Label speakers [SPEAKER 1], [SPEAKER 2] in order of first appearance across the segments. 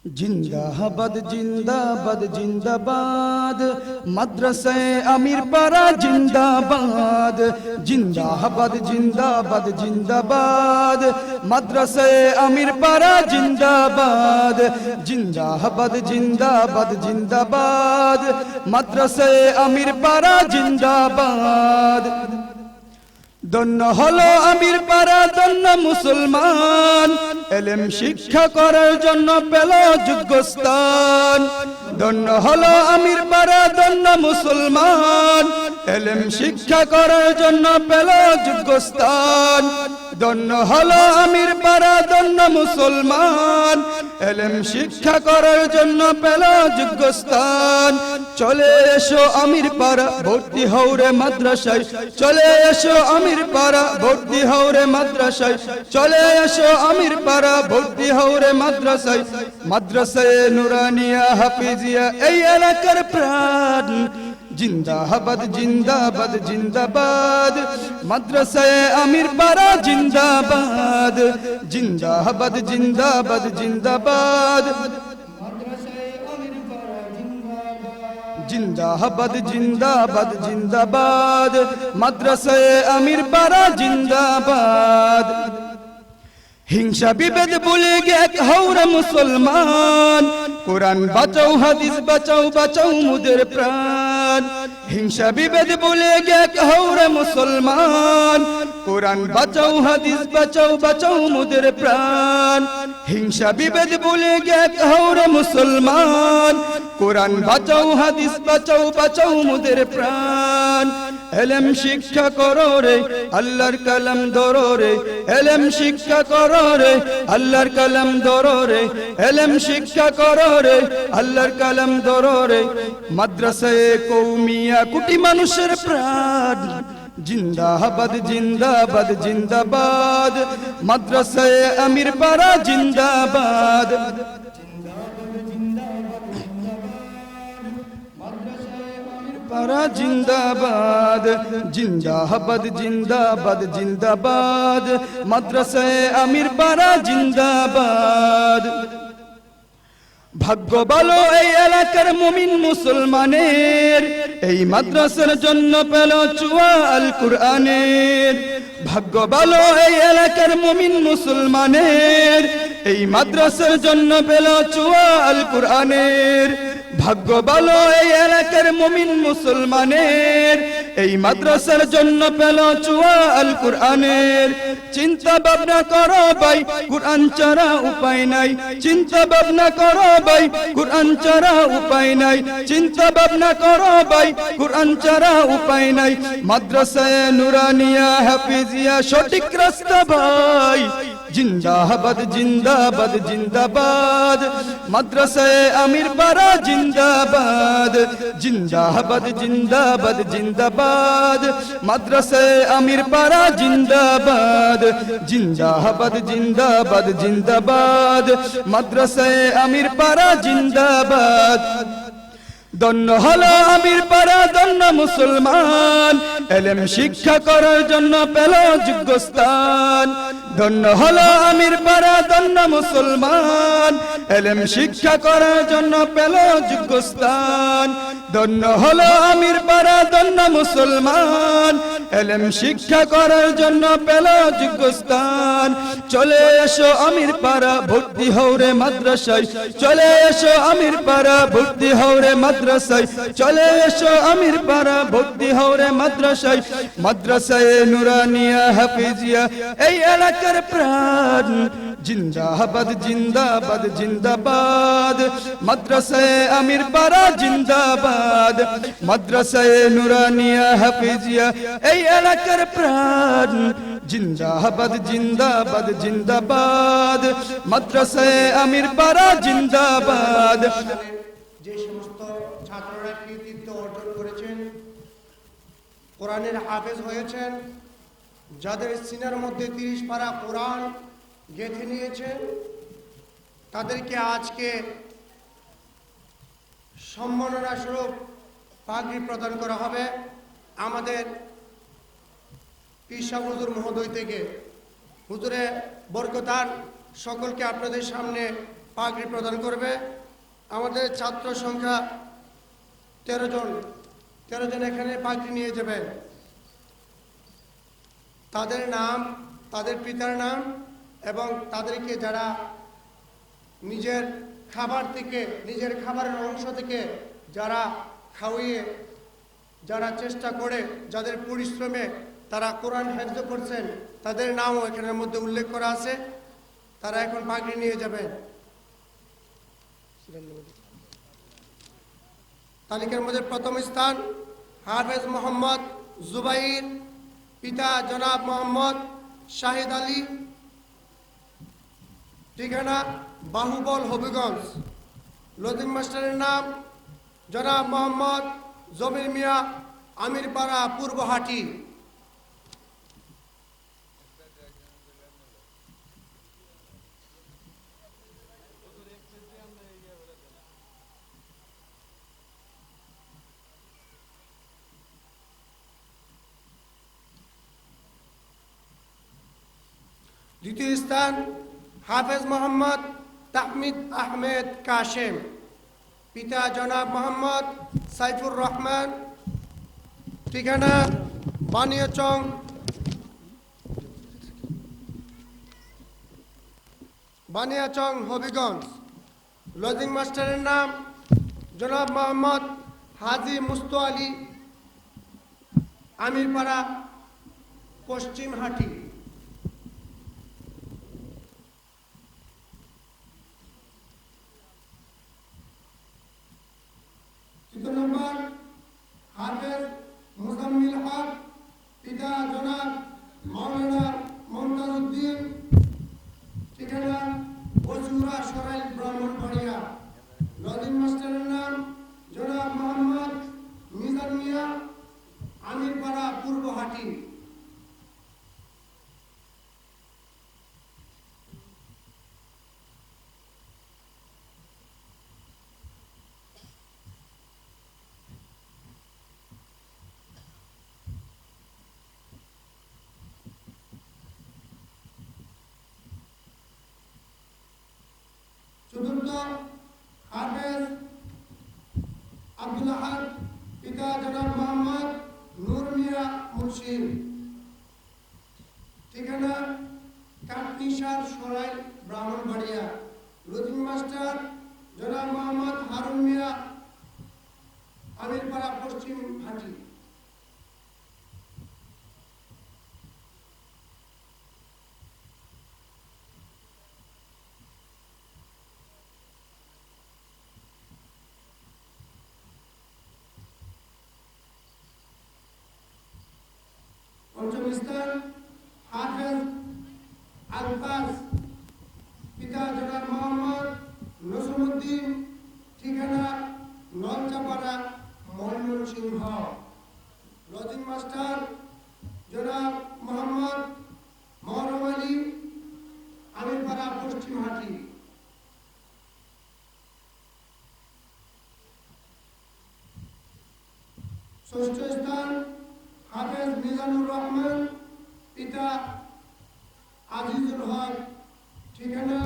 [SPEAKER 1] जिंदाबाद जिंदाबाद जिंदाबाद मद्रसे अमीरपाड़ा जिंदाबाद जिंदाबाद जिंदाबाद जिंदाबाद मद्रसे अमीरपाड़ा जिंदाबाद जिंदाबाद जिंदाबाद जिंदाबाद मद्रसे अमीरपाड़ा जिंदाबाद ধন্য হলো আমিরপাড়া ধন্য মুসলমান এলেম শিক্ষা করার জন্য পেল যোগ্য স্থান ধন্য হলো আমিরপাড়া ধন্য মুসলমান এলেম শিক্ষা করার জন্য পেল যোগ্য স্থান ধন্য হলো আমিরপাড়া ধন্য মুসলমান এলেম শিক্ষা করার জন্য পেল যোগ্য স্থান চলে এসো আমিরপাড়া ভর্তি হও রে মাদ্রাসায় চলে এসো আমিরপাড়া ভর্তি হও রে মাদ্রাসায় চলে এসো আমিরপাড়া ভর্তি হও রে মাদ্রাসায় মাদ্রাসায়ে নুরানিয়া হাফিজিয়া এই এলাকার প্রাণ जिंदाबाद जिंदाबाद जिंदाबाद मद्रसाए अमीरपाड़ा जिंदाबाद जिंदाबाद जिंदाबाद जिंदाबाद जिंदाबाद जिंदाबाद जिंदाबाद मद्रसाए अमीरपाड़ा जिंदाबाद हिंसा विभेद भूले गए हौरे मुसलमान कुरान बचाओ हदीस बचाओ बचाओ मुदेर प्राण हिंसा विभेद भूले गए हौरे मुसलमान कुरान बचाओ हदीस बचाओ बचाओ मुदेर प्राण हिंसा विभेद भूले गए हौरे मुसलमान कुरान बचाओ हदीस बचाओ बचाओ मुदेर प्राण एलम शिक्षा करो रे अल्लाहर कलम धरो रे एलम शिक्षा करो रे अल्लाहर कलम धरो रे एलम शिक्षा करो रे अल्लाहर कलम धरो रे मद्रसाए कौमिया कोटी मानुषेर प्राण जिंदाबाद जिंदाबाद जिंदाबाद मद्रसाए अमीरपाड़ा जिंदाबाद पारा जिंदाबाद जिंदाबाद जिंदाबाद जिंदाबाद मद्रसाए अमीरपाड़ा जिंदाबाद भाग्य भालो এই এলাকার মুমিন মুসলমানের এই মাদ্রাসার জন্য পেল চুয়া আল কুরআনের ভাগ্য ভালো এই এলাকার মুমিন মুসলমানের এই মাদ্রাসার জন্য পেল চুয়া আল কুরআনের ভাগ্য ভালো এই এলাকার মুমিন মুসলমানের এই মাদ্রাসার জন্য পেল চুয়া আল কুরআনের চিন্তা ভাবনা করো ভাই কুরআন ছাড়া উপায় নাই চিন্তা ভাবনা করো ভাই কুরআন ছাড়া উপায় নাই চিন্তা ভাবনা করো ভাই কুরআন ছাড়া উপায় নাই মাদ্রাসায়ে নুরানিয়া হাফিজিয়া সঠিক রাস্তা ভাই जिंदाबाद जिंदाबाद जिंदाबाद मद्रसाए अमीरपाड़ा जिंदाबाद जिंदाबाद जिंदाबाद जिंदाबाद मद्रसाए अमीरपाड़ा जिंदाबाद जिंदाबाद जिंदाबाद जिंदाबाद मद्रसाए अमीरपाड़ा जिंदाबाद ধন্য হলো আমিরপাড়া ধন্য মুসলমান এলেম শিক্ষা করার জন্য পেল যোগ্য স্থান ধন্য হলো আমিরপাড়া ধন্য মুসলমান এলেম শিক্ষা করার জন্য পেল যোগ্য স্থান ধন্য হলো আমিরপাড়া ধন্য মুসলমান এলেম শিক্ষা করার জন্য পেল যোগ্য স্থান চলে এসো আমিরপাড়া ভর্তি হও রে মাদ্রাসায় চলে এসো আমিরপাড়া ভর্তি হও রে মাদ্রাসায় চলে এসো আমিরপাড়া ভর্তি হও রে মাদ্রাসায় মাদ্রাসায়ে নুরানিয়া হাফিজিয়া এই এলাকার প্রাণ जिंदाबाद जिंदाबाद जिंदाबाद मद्रसाए अमीरपाड़ा जिंदाबाद मद्रसाए नुरानिया हाफिजिया এই এলাকার প্রাণ जिंदाबाद जिंदाबाद जिंदाबाद मद्रसाए अमीरपाड़ा जिंदाबाद
[SPEAKER 2] যে সমস্ত ছাত্ররা কৃতিত্ব অর্জন করেছেন কোরআনের হাফেজ হয়েছেন যাদের সিনার মধ্যে 30 পারা কোরআন গেঁথে নিয়েছেন তাদেরকে আজকে সম্মাননা স্বরূপ পাগড়ি প্রদান করা হবে আমাদের পীর সাহেব হুজুর মহোদয় থেকে হুজুরে বরকতার সকলকে আপনাদের সামনে পাগড়ি প্রদান করবে। আমাদের ছাত্র সংখ্যা 13 জন। 13 জন এখানে পাগড়ি নিয়ে যাবেন। তাদের নাম, তাদের পিতার নাম এবং তাদেরকে যারা নিজের খাবার থেকে, নিজের খাবারের অংশ থেকে যারা খাওয়িয়ে, যারা চেষ্টা করে, যাদের পরিশ্রমে তারা কোরআন হেফজ করছেন, তাদের নামও এখানের মধ্যে উল্লেখ করা আছে। তারা এখন পাগড়ি নিয়ে যাবেন। তালিকার মধ্যে প্রথম স্থান হাফেজ মোহাম্মদ জুবাইর, পিতা জনাব মোহাম্মদ শাহিদ আলী, ঠিকানা বাহুবল হবিগঞ্জ। লজিং মাস্টারের নাম জনাব মোহাম্মদ জমির মিয়া, আমিরপাড়া, পূর্বহাটি। দ্বিতীয় স্থান হাফেজ মোহাম্মদ তাহমিদ আহমেদ কাশেম, পিতা জনাব মোহাম্মদ সাইফুর রহমান, ঠিকানা বানিয়াচং হবিগঞ্জ। লজিং মাস্টারের নাম জনাব মোহাম্মদ হাজি মুস্তো আলী, আমিরপাড়া, পশ্চিমহাটি। তৃতীয় নম্বর হাফেজ মুজাম্মিল হক, পিতা জনাব মাওলানা মমতাজ উদ্দিন, ঠিকানা বসুরা সরাইল, ব্রাহ্মণবাড়িয়া। লজিং মাস্টারের নাম জনাব মোহাম্মদ মিজান মিয়া, আমিরপাড়া, পূর্বহাটি। চতুর্থ হাফেজ আব্দুল আহাদ, পিতা জনাব মোহাম্মদ নূর মিয়া মুর্শিদ, ঠিকানা কাটনিসার সরাইল, ব্রাহ্মণবাড়িয়া। লজিং মাস্টার জনাব মোহাম্মদ হারুন মিয়া, আমিরপাড়া, পশ্চিমহাটি। পঞ্চম স্থান হাফেজ আলফাজ, পিতা জনাব মোহাম্মদ নসরুদ্দিন, ঠিকানা নলচাপাড়া, ময়মনসিংহ। লজিং মাস্টার জনাব মোহাম্মদ মহরম আলী, আমিরপাড়া, পশ্চিমহাটি। ষষ্ঠ স্থান হাফেজ মিজানুর রহমান, পিতা আজিজুল হক, ঠিকানা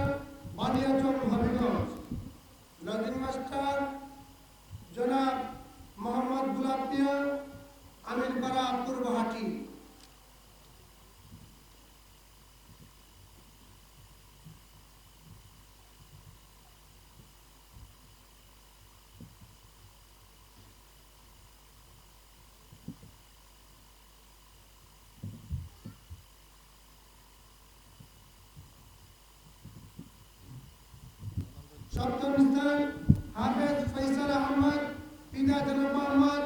[SPEAKER 2] বানিয়াচং হবিগঞ্জ। লজিং মাস্টার জনাব মোহাম্মদ গুলাব মিয়া, আমিরপাড়া, পূর্বহাটি। সপ্তম স্থান হাফেজ ফৈসাল আহমদ, পিতা জনাব মোহাম্মদ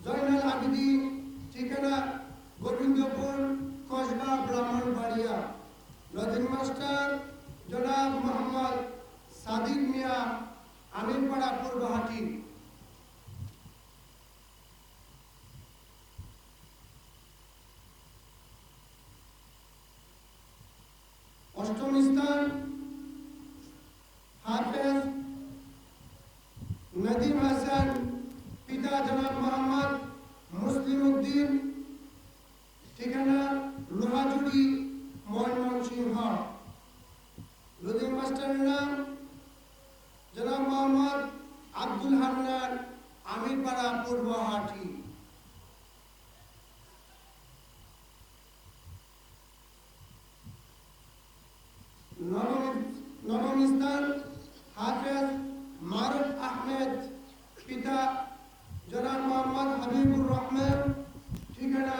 [SPEAKER 2] জয়নাল আবিদিন, ঠিকানা গোবিন্দপুর, কসবা, ব্রাহ্মণবাড়িয়া। লজিং মাস্টার জনাব মোহাম্মদ সাদিক মিয়া, আমিরপাড়া, পূর্বহাটি। অষ্টম স্থান হাফেজ নদীম হাসান, পিতা জনাব মোহাম্মদ মুসলিম উদ্দিন, ঠিকানা লোহাজুড়ি, ময়মনসিংহ। লজিং মাস্টারের নাম জনাব মোহাম্মদ আব্দুল হান্নান, আমিরপাড়া পূর্বহাটি। নবম স্থান হাফেজ মারুফ আহমেদ, পিতা জনাব মোহাম্মদ হাবিবুর রহমান, ঠিকানা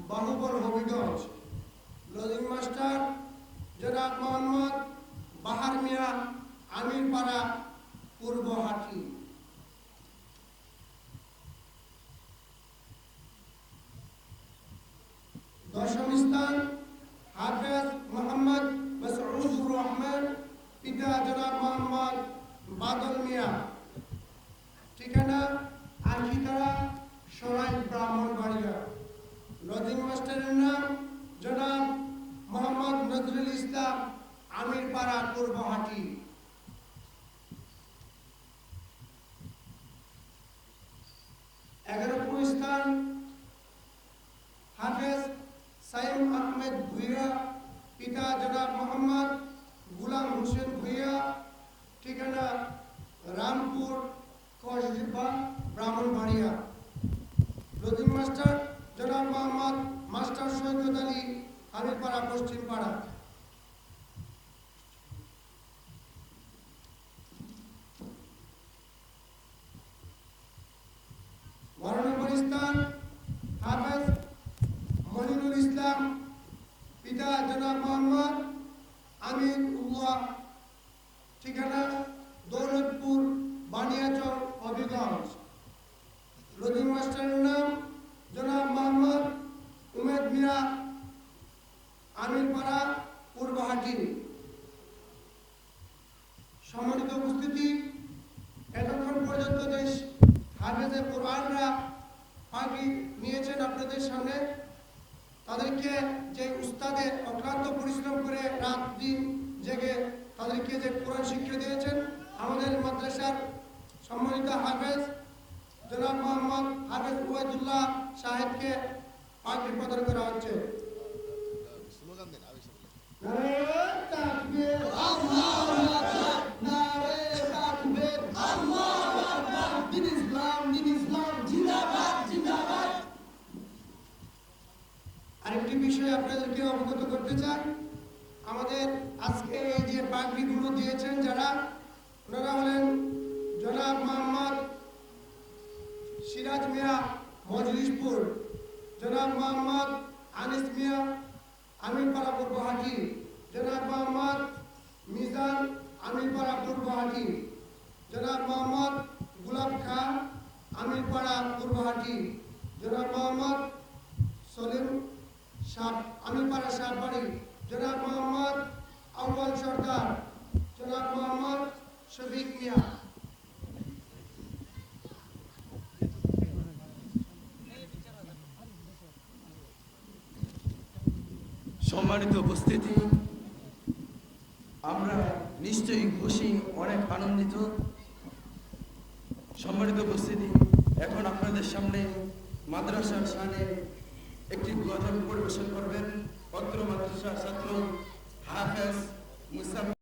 [SPEAKER 2] বাহুবল হবিগঞ্জ। লজিং মাস্টার জনাব মোহাম্মদ বাহার মিয়া, আমিরপাড়া পূর্বহাটি। দশম স্থান হাফেজ মোহাম্মদ মাসউদুর রহমান, পিতা জনাব মোহাম্মদ বাদল মিয়া, ঠিকানা আখিতারা সরাই ব্রাহ্মণবাড়িয়া। লজিং মাস্টারের নাম জনাব মোহাম্মদ নজরুল ইসলাম, আমিরপাড়া পূর্বহাটি। 11 স্থান হাফেজ সাইম আহমেদ ভুইয়া, পিতা জনাব মোহাম্মদ গুলাম হোসেন ভুইয়া, ঠিকানা রামপুর কসবা ব্রাহ্মণবাড়িয়া। লজিং মাস্টার জনাব মোহাম্মদ মাস্টার সৈকত আলী, আমিরপাড়া পশ্চিম পাড়া। 12 স্থান হাফেজ মনিরুল ইসলাম, পিতা জনাব মোহাম্মদ আমির উল্লাহ, ঠিকানা দৌলতপুর বানিয়াচর হবিগঞ্জ। লজিং মাস্টারের নাম জনাব মোহাম্মদ উমেদ মিয়া, আমিরপাড়া পূর্বহাটি। সম্মানিত উপস্থিতি, এতক্ষণ পর্যন্ত দেশ হাফেজে কোরআনরা পাগড়ি নিয়েছেন আপনাদের সামনে। তাদেরকে যে উস্তাদে অক্লান্ত পরিশ্রম করে রাত দিন জেগে তাদেরকে যে কোরআন শিক্ষা দিয়েছেন, আমাদের মাদ্রাসার সম্মানিত হাফেজ জনাব মোহাম্মদ হাফেজ ওবায়দুল্লাহ সাহেবকে পাগড়ি প্রদান করা হচ্ছে। আরেকটি বিষয় আপনাদেরকে অবগত করতে চাই, আমাদের আজকে এই যে পাগড়িগুলো দিয়েছেন যারা, ওনারা হলেন জনাব মোহাম্মদ সিরাজ মিয়া মজলিশপুর, জনাব মোহাম্মদ আনিস মিয়া, আমিরপাড়া পূর্বহাটি, জনাব মোহাম্মদ মিজান, আমিরপাড়া পূর্বহাটি, জনাব মোহাম্মদ গুলাব খান, আমিরপাড়া পূর্বহাটি, জনাব মোহাম্মদ সলিম সাহ, আমিরপাড়া শাহবাড়ি, জনাব মোহাম্মদ আউয়াল সরকার, জনাব মোহাম্মদ শফিক মিয়া।
[SPEAKER 1] সম্মানিত উপস্থিতি, আমরা নিশ্চয়ই খুশি, অনেক আনন্দিত। সম্মানিত উপস্থিতি, এখন আপনাদের সামনে মাদ্রাসার শানে একটি গজল পরিবেশন করবেন অত্র মাদ্রাসার ছাত্র হাফেজ মুসা।